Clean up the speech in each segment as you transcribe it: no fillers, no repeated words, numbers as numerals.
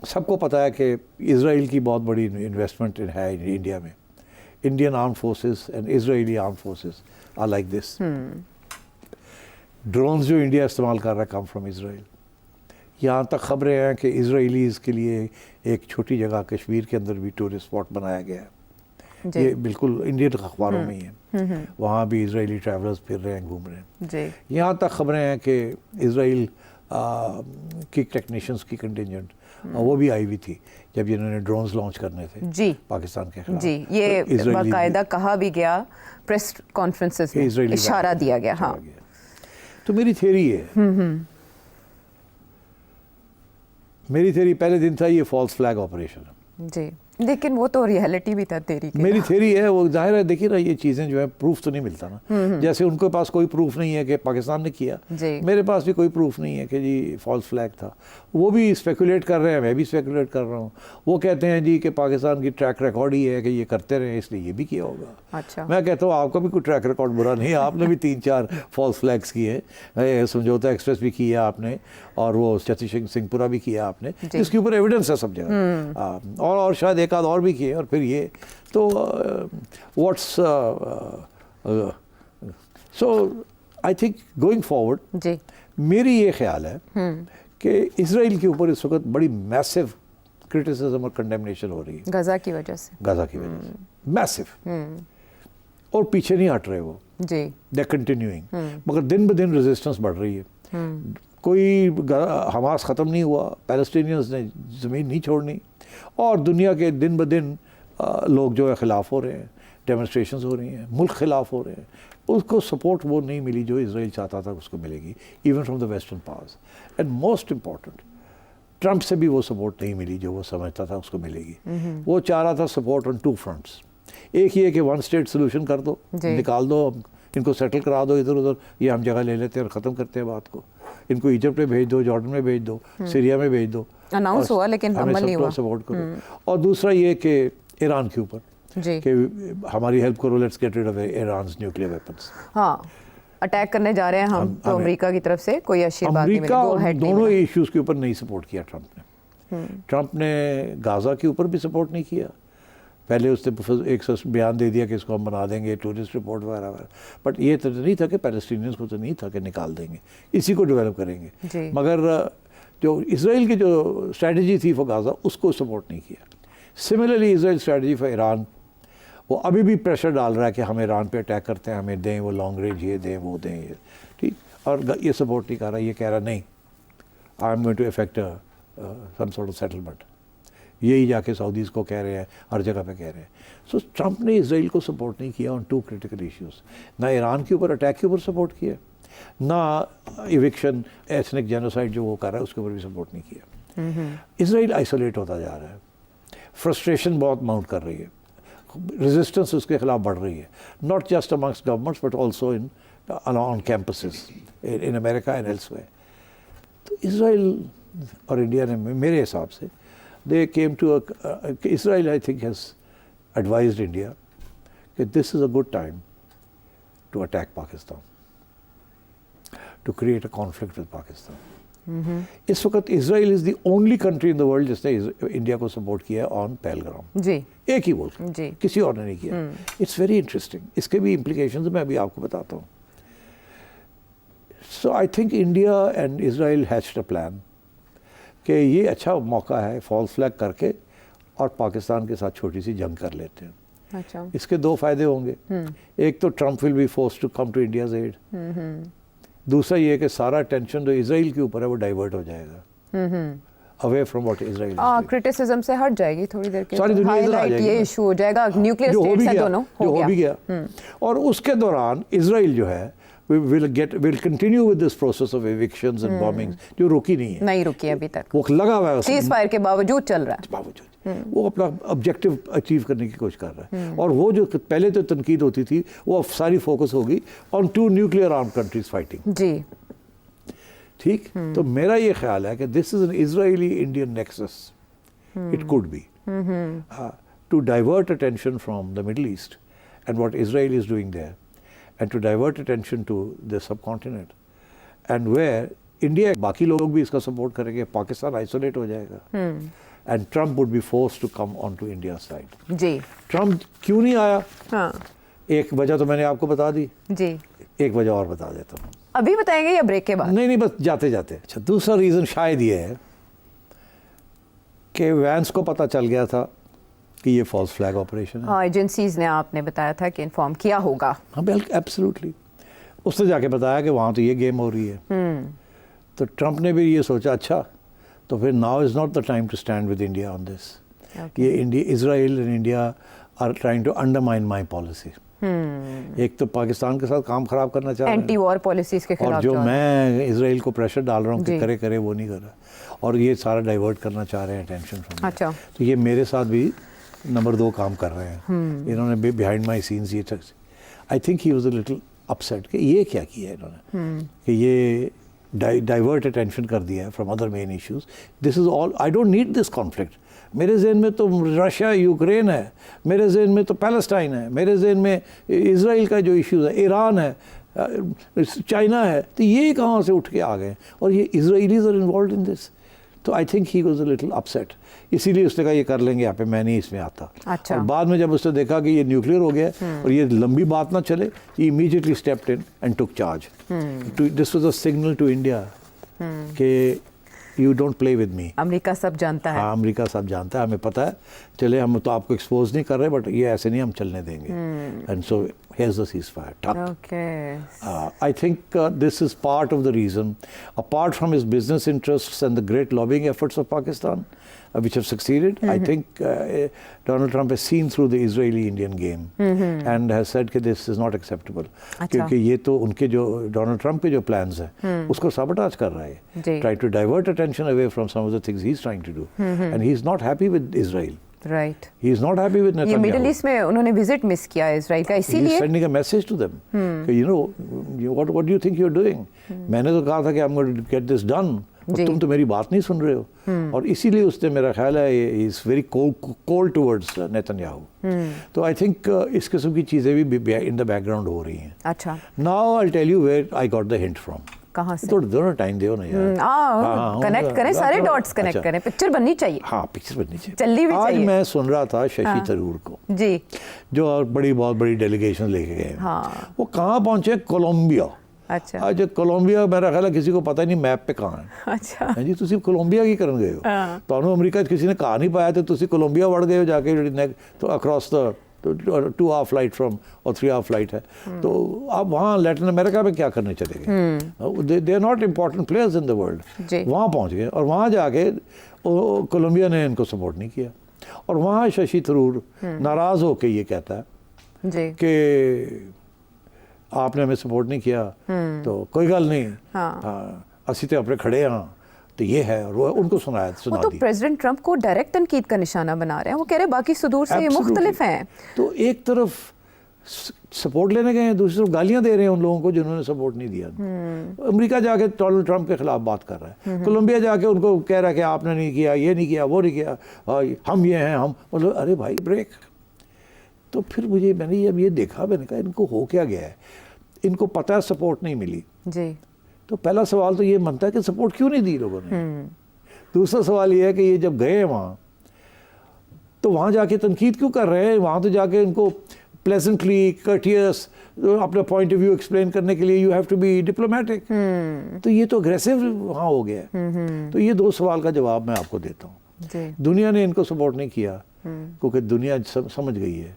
सबको पता है कि इज़राइल की बहुत बड़ी इन्वेस्टमेंट है इंडिया में. Indian arm forces and Israeli arm forces are like this. Drones जो इंडिया इस्तेमाल कर रहा है कम फ्रॉम इज़राइल. यहाँ तक खबरें हैं कि इजराइलीज़ के लिए एक छोटी जगह कश्मीर के अंदर भी टूरिस्ट स्पॉट बनाया गया है. ये बिल्कुल इंडियन अखबारों में ही है. वहाँ भी इजरायली ट्रैवलर्स फिर रहे हैं, घूम रहे हैं. यहाँ तक खबरें हैं कि इजराइल की टेक्नीशियंस की कंटिजेंट वो भी आई हुई थी जब इन्होंने ड्रोन्स लॉन्च करने थे जी पाकिस्तान के खिलाफ. जी, ये तो बाकायदा कहा भी गया प्रेस कॉन्फ्रेंसेस में, इशारा दिया गया. हाँ, तो मेरी थ्योरी है, मेरी थ्योरी पहले दिन था ये फॉल्स फ्लैग ऑपरेशन जी, लेकिन वो तो रियलिटी भी था तेरी की. मेरी थ्योरी है वो जाहिर है. देखिए ना, ये चीज़ें जो है प्रूफ तो नहीं मिलता ना. जैसे उनके पास कोई प्रूफ नहीं है कि पाकिस्तान ने किया, मेरे पास भी कोई प्रूफ नहीं है कि जी फॉल्स फ्लैग था. वो भी स्पेकुलेट कर रहे हैं, मैं भी स्पेकुलेट कर रहा हूँ. वो कहते हैं जी कि पाकिस्तान की ट्रैक रिकॉर्ड ही है कि ये करते रहे इसलिए ये भी किया होगा. अच्छा, मैं कहता हूँ आपका भी कोई ट्रैक रिकॉर्ड बुरा नहीं है. आपने भी 3-4 फॉल्स फ्लैग्स किए. समझौता एक्सप्रेस भी किया आपने, और वो शशि सिंहपुरा भी किया आपने, जिसके ऊपर एविडेंस है सब जगह. और शायद एक आध और भी किए, और फिर ये तो what's so I think going forward मेरी ये ख्याल है कि इजराइल के ऊपर इस वक्त बड़ी मैसिव क्रिटिसिज्म और कंडेमनेशन हो रही है गजा की वजह से. मैसिव. और पीछे नहीं हट रहे वो जी. दे कंटिन्यूइंग. मगर दिन ब दिन रेजिस्टेंस बढ़ रही है. कोई हमास ख़त्म नहीं हुआ, पैलेस्टीनियंस ने ज़मीन नहीं छोड़नी, और दुनिया के दिन ब दिन लोग जो है ख़िलाफ़ हो रहे हैं, डेमोन्स्ट्रेशंस हो रही हैं, मुल्क ख़िलाफ़ हो रहे हैं. उसको सपोर्ट वो नहीं मिली जो इजराइल चाहता था उसको मिलेगी, even from the western powers. And most important, Trump से भी वो सपोर्ट नहीं मिली जो वो समझता था उसको मिलेगी. वो चाह रहा था सपोर्ट ऑन 2 फ्रंट्स. एक ये कि 1 स्टेट सोल्यूशन कर दो, निकाल दो, इनको सेटल करा दो इधर उधर, ये हम जगह ले लेते हैं और ख़त्म करते हैं बात को. इनको इजिप्ट में भेज दो, जॉर्डन में भेज दो, सीरिया में भेज दो. अनाउंस हुआ लेकिन अमल नहीं हुआ. सपोर्ट करो. और दूसरा ये कि ईरान के ऊपर कि हमारी हेल्प करो, let's get rid of Iran's nuclear weapons. हाँ, अटैक करने जा रहे हैं हम तो अमेरिका की तरफ से कोई अच्छी बात नहीं मिली. अमेरिका दोनों इश्यूज के ऊपर नहीं सपोर्ट किया ट्रंप ने. ट्रंप ने गाजा के ऊपर भी सपोर्ट नहीं किया. पहले उसने एक बयान दे दिया कि इसको हम बना देंगे टूरिस्ट रिपोर्ट वगैरह वगैरह, बट ये तो नहीं था कि पैलेस्टीनियंस को तो नहीं था कि निकाल देंगे, इसी को डेवलप करेंगे. मगर जो इसराइल की जो स्ट्रैटेजी थी फॉर गाजा उसको सपोर्ट नहीं किया. Similarly Israel strategy for Iran, वो अभी भी प्रेशर डाल रहा है कि हम ईरान पे अटैक करते हैं, हमें दें वो लॉन्ग रेंज, ये दें वो दें, ये ठीक. और ये सपोर्ट नहीं कर रहा, ये कह रहा नहीं, I am going to effect some sort of settlement. यही जाके सऊदीज़ को कह रहे हैं, हर जगह पे कह रहे हैं. सो ट्रंप ने इसराइल को सपोर्ट नहीं किया ऑन 2 क्रिटिकल इश्यूज़. ना ईरान के ऊपर अटैक के ऊपर सपोर्ट किया, ना इविक्शन एथनिक जेनोसाइड जो वो कर रहा है उसके ऊपर भी सपोर्ट नहीं किया. इसराइल आइसोलेट होता जा रहा है, फ्रस्ट्रेशन बहुत माउंट कर रही है, रेजिस्टेंस उसके खिलाफ बढ़ रही है, not just amongst governments but also in on campuses in America and elsewhere. तो इसराइल और इंडिया ने मेरे हिसाब से they came to Israel I think has advised India that this is a good time to attack Pakistan, to create a conflict with Pakistan. इस वक्त Israel is the only country in the world जिसने India को support किया on Pahalgam. जी, एक ही मुल्क, किसी और ने नहीं किया. It's very interesting. इसके भी implications मैं अभी आपको बताता हूँ. So I think India and Israel hatched a plan कि ये अच्छा मौका है फॉल्स फ्लैग करके और पाकिस्तान के साथ छोटी सी जंग कर लेते हैं. अच्छा. इसके 2 फायदे होंगे. एक तो Trump will be forced to come to India's aid. दूसरा ये कि सारा टेंशन जो इजराइल के ऊपर है वो डाइवर्ट हो जाएगा away from what Israel. Criticism से हट जाएगी थोड़ी देर के. सारी दुनिया इधर आ जाएगी. ये इशू हो जाएगा, न्यूक्लियर स्टेट्स हैं दोनों, हो भी गया. और उसके दौरान इजराइल जो है will continue with this process of evictions and bombings जो रुकी नहीं रुकी अभी तक. वो लगा हुआ है, सीज फायर के बावजूद चल रहा है. वो अपना ऑब्जेक्टिव अचीव करने की कोशिश कर रहा है. और वो जो पहले तो तनकीद होती थी वो अब सारी फोकस होगी on 2 nuclear arm countries fighting. जी, ठीक. तो मेरा ये ख्याल है कि this is an Israeli Indian nexus. It could be to divert attention from the Middle East and what Israel is doing there, and to divert attention to the subcontinent, and where India, बाकी लोग भी इसका support करेंगे, Pakistan isolate हो जाएगा. and Trump would be forced to come onto India's side. Ji Trump क्यों नहीं आया? हाँ एक वजह तो मैंने आपको बता दी, जी, एक वजह और बता देता हूँ। अभी बताएंगे या ब्रेक के बाद? नहीं बस जाते जाते। अच्छा, दूसरा रीज़न शायद ये है कि वैंस को पता चल गया था कि ये फॉल्स फ्लैग ऑपरेशन है। हाँ, एजेंसीज ने आपने बताया था कि इन्फॉर्म किया होगा। हाँ बिल्कुल, एब्सोल्युटली। उसने जाके बताया कि वहाँ तो ये गेम हो रही है। तो ट्रंप ने भी ये सोचा, अच्छा तो फिर now is not the time to stand with India on this. ये India, Israel and India are trying to undermine my policy. एक तो पाकिस्तान के साथ काम खराब करना चाह रहे हैं, एंटी वॉर पॉलिसीज के खिलाफ, और जो मैं इसराइल को प्रेशर डाल रहा हूँ कि जी। करे वो नहीं कर रहा, और ये सारा डाइवर्ट करना चाह रहे हैं टेंशन फ्रॉम। अच्छा। तो ये मेरे साथ भी नंबर 2 काम कर रहे हैं। इन्होंने बिहाइंड माई सीन्स ये, आई think he was a little upset कि ये क्या किया है इन्होंने, कि ये डाइवर्ट अटेंशन कर दिया है from other main issues. This is all, I don't need this conflict. मेरे जहन में तो रशिया यूक्रेन है, मेरे जहन में तो पैलेस्टाइन है, मेरे जहन में इसराइल का जो इश्यूज़ है, ईरान है, चाइना है, तो ये कहाँ से उठ के आ गए, और ये Israelis are involve in this. तो I think he was a little upset, इसीलिए उसने कहा ये कर लेंगे यहाँ पे, मैं नहीं इसमें आता। अच्छा। और बाद में जब उसने देखा कि ये न्यूक्लियर हो गया और ये लंबी बात ना चले, he immediately stepped in and took charge. This was a signal to India कि you don't play with me. America सब जानता है। हाँ, अमेरिका सब जानता है, हमें पता है, चले हम तो आपको एक्सपोज नहीं कर रहे, बट ये ऐसे नहीं हम चलने देंगे। And so here's the ceasefire. Okay. I think this is part of the reason, apart from his business interests and the great lobbying efforts of Pakistan, which have succeeded. I think Donald Trump has seen through the Israeli-Indian game and has said that this is not acceptable. क्योंकि ये तो उनके जो Donald Trump के जो plans हैं उसको sabotage कर रहा है, trying to divert attention away from some of the things he's trying to do, and he's not happy with Israel. Right. He is not happy with Netanyahu. ये middle east में उन्होंने visit miss किया Israel का, He's इसीलिए sending a message to them. You know, what do you think you're doing? मैंने तो कहा था कि I'm going to get this done. और तुम तो मेरी बात नहीं सुन रहे हो, और इसीलिए उसने, मेरा ख्याल है, he is very cold towards Netanyahu. तो I think इस किस्म की चीज़ें भी in the background हो रही हैं. अच्छा, Now I'll tell you where I got the hint from. कहाँ से? थोड़ा टाइम दो ना यार। कनेक्ट करें, सारे डॉट्स कनेक्ट करें, पिक्चर बननी चाहिए। हाँ, पिक्चर बननी चाहिए, चलनी भी चाहिए। आज मैं सुन रहा था शशि थरूर को जी, जो बहुत बड़ी डेलीगेशन लेके गए। हाँ। वो कहाँ पहुँचे? कोलंबिया। अच्छा। आज कोलंबिया मेरा ख्याल है किसी को पता नहीं मैप पे कहाँ है। अच्छा। हाँ जी, तुसी कोलंबिया की करन गए हो, तो अमेरिका किसी ने कहा नहीं पाया, तो तुसी कोलंबिया वड़ गए हो जाके, तो across the 2 hour flight from, और 3 hour फ्लाइट है, तो आप वहाँ लैटिन अमेरिका में क्या करने चले गए? They are not important players in the world. वहाँ पहुँच गए, और वहाँ जाके कोलंबिया ने इनको सपोर्ट नहीं किया, और वहाँ शशि थरूर नाराज़ होकर ये कहता है कि आपने हमें सपोर्ट नहीं किया, तो कोई गल नहीं, असी तो अपने खड़े हाँ, तो ये है, और उनको सुना तो प्रेसिडेंट ट्रंप को डायरेक्ट तनकीद का निशाना बना रहे हैं। वो कह रहे हैं बाकी सुदूर से मुख्तलिफ हैं। तो एक तरफ सपोर्ट लेने गए हैं, दूसरी तरफ गालियां दे रहे हैं उन लोगों को जिन्होंने सपोर्ट नहीं दिया। अमेरिका जाके डोनाल्ड ट्रंप के खिलाफ बात कर रहा है, कोलंबिया जाके उनको कह रहा है कि आपने नहीं किया, ये नहीं किया, वो नहीं किया, हम ये हैं, हम, मतलब अरे भाई ब्रेक। तो फिर मैंने अब ये देखा, मैंने कहा इनको हो क्या गया है, इनको पता है सपोर्ट नहीं मिली जी। तो पहला सवाल तो ये बनता है कि सपोर्ट क्यों नहीं दी लोगों ने। दूसरा सवाल ये है कि ये जब गए वहाँ, तो वहाँ जाके तनकीद क्यों कर रहे हैं? वहाँ तो जाके इनको प्लेजेंटली कर्टियस अपना पॉइंट ऑफ व्यू एक्सप्लेन करने के लिए you have to be diplomatic. तो ये तो अग्रेसिव वहाँ हो गया। तो ये 2 सवाल का जवाब मैं आपको देता हूँ। दुनिया ने इनको सपोर्ट नहीं किया क्योंकि दुनिया समझ गई है,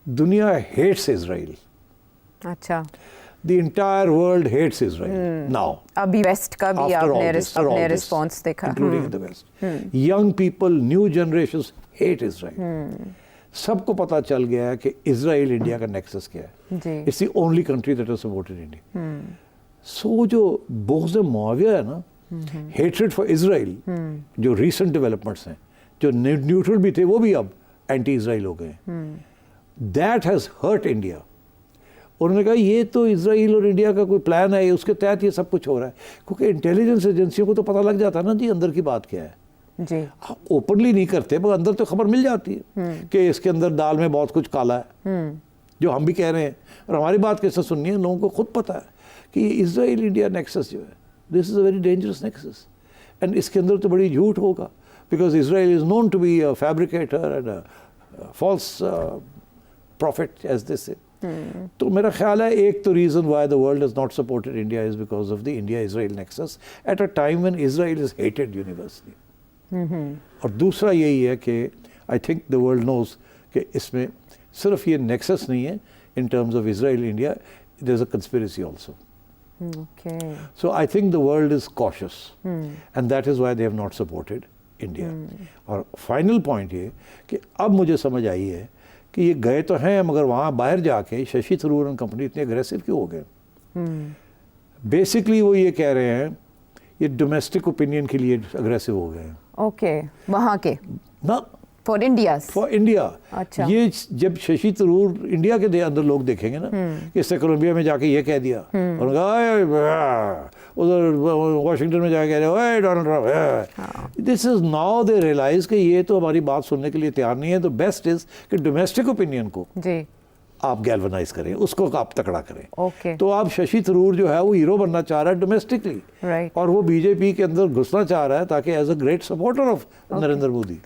दुनिया हेट्स इजराइल। अच्छा। The entire world hates Israel now. अभी वेस्ट का भी आपने रिस्पॉन्स देखा, including in the West. Young people, new generations hate Israel. सबको पता चल गया है कि इजराइल इंडिया का नेक्सस क्या है। It's the only country that has supported India. So जो बोझ मुआविया है ना, hatred for Israel, जो recent developments हैं, जो न्यूट्रल भी थे वो भी अब एंटी इजराइल हो गए। That has hurt India. उन्होंने कहा ये तो इजराइल और इंडिया का कोई प्लान है, उसके तहत ये सब कुछ हो रहा है, क्योंकि इंटेलिजेंस एजेंसियों को तो पता लग जाता है ना जी अंदर की बात क्या है जी। ओपनली नहीं करते, मगर अंदर तो खबर मिल जाती है कि इसके अंदर दाल में बहुत कुछ काला है, जो हम भी कह रहे हैं, और हमारी बात कैसे सुननी है, लोगों को खुद पता है कि इजराइल इंडिया नेक्सस जो है, this is a very dangerous nexus, and इसके अंदर तो बड़ी झूठ होगा, because Israel is known to be a fabricator and a false prophet, as they say. तो मेरा ख्याल है एक तो reason why the world has not supported India is because of the India Israel nexus at a time when Israel is hated universally. और दूसरा यही है कि I think the world knows कि इसमें सिर्फ ये नेक्सस नहीं है in terms of Israel India, there is a conspiracy also. Okay. So I think the world is cautious, and that is why they have not supported India. और final point ये कि अब मुझे समझ आई है कि ये गए तो हैं मगर वहाँ बाहर जाके शशि थरूर एंड कंपनी इतने अग्रेसिव क्यों हो गए। बेसिकली वो ये कह रहे हैं ये डोमेस्टिक ओपिनियन के लिए अग्रेसिव हो गए हैं। Okay. वहाँ के ना for India's. For India. अच्छा। ये जब शशि थरूर इंडिया के अंदर लोग देखेंगे ना कि इसने कोलंबिया में जाके ये कह दिया और उधर वाशिंगटन में जाके कह रहे Donald Trump, this is now they realise कि ये तो हमारी बात सुनने के लिए तैयार नहीं है। तो बेस्ट इज कि डोमेस्टिक ओपिनियन को जी। आप गैल्वनाइज करें, उसको आप तकड़ा करें। Okay. तो आप शशि थरूर जो है वो हीरो बनना चाह रहा है डोमेस्टिकली, Right. और वो बीजेपी के अंदर घुसना चाह रहा है ताकि as a great supporter of Narendra Modi.